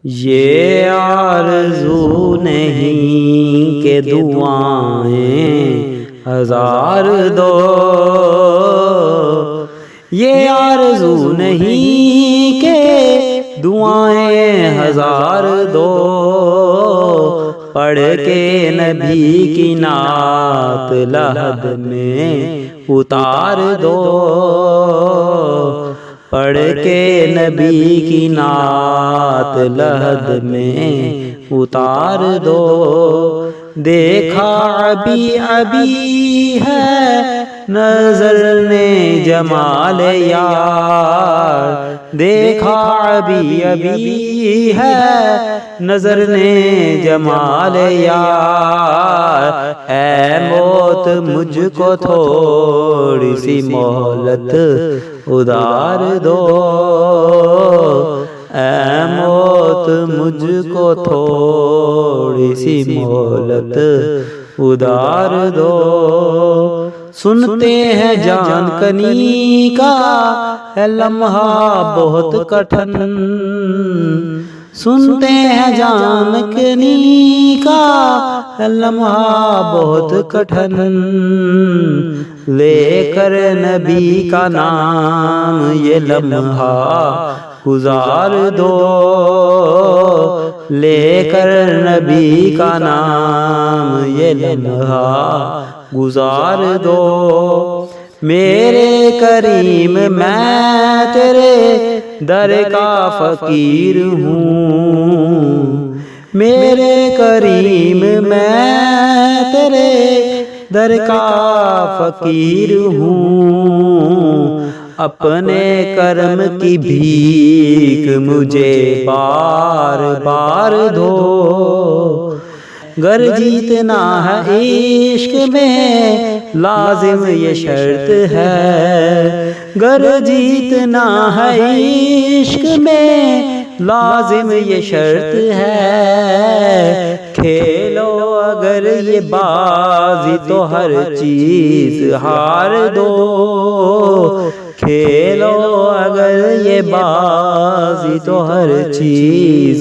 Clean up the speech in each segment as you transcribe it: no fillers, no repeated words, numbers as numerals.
یہ آرزو نہیں کہ دعائیں ہزار دو، یہ آرزو نہیں کہ دعائیں ہزار دو، پڑھ کے نبی کی نعت لحد میں اتار دو، پڑھ کے نبی کی نعت لحد میں اتار دو۔ دیکھا ابھی ابھی ہے نظر نے جمال یار، دیکھا ابھی ابھی ہے نظر نے جمال یار، اے موت مجھ کو تھوڑی سی مہلت ادار دو، اے موت مجھ کو تھوڑی سی مہلت ادار دو۔ سنتے ہیں جان کنی کا ہے لمحہ بہت کٹھن، سنتے ہیں جان کنی کا ہے لمحہ بہت کٹھن، لے کر نبی کا نام یہ لمحہ گزار دو، لے کر نبی کا نام یہ لمحہ گزار دو۔ میرے کریم میں تیرے در کا فقیر ہوں، میرے کریم میں تیرے در کا فقیر ہوں، اپنے کرم کی بھیک مجھے بار بار دو، گر جیتنا ہے عشق میں لازم یہ شرط ہے، گر جیتنا ہے عشق میں لازم یہ شرط ہے، کھیلو اگر یہ بازی تو ہر چیز ہار دو، کھیلو اگر یہ بازی تو ہر چیز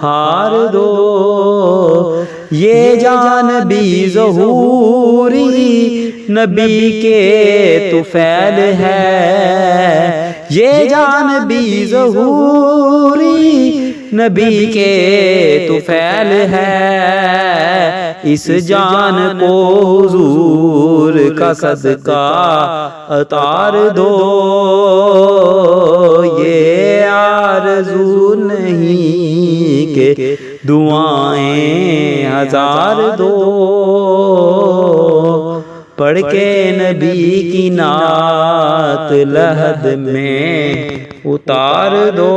ہار دو۔ یہ جان بھی ظہوری نبی کے طفیل ہے، یہ جان بھی ظہوری نبی کے طفیل ہے، اس جان کو حضور کا صدقہ اتار دو، یہ آرزو نہیں کہ دعائیں ہزار دو، پڑھ کے نبی کی نعت لحد میں اتار دو۔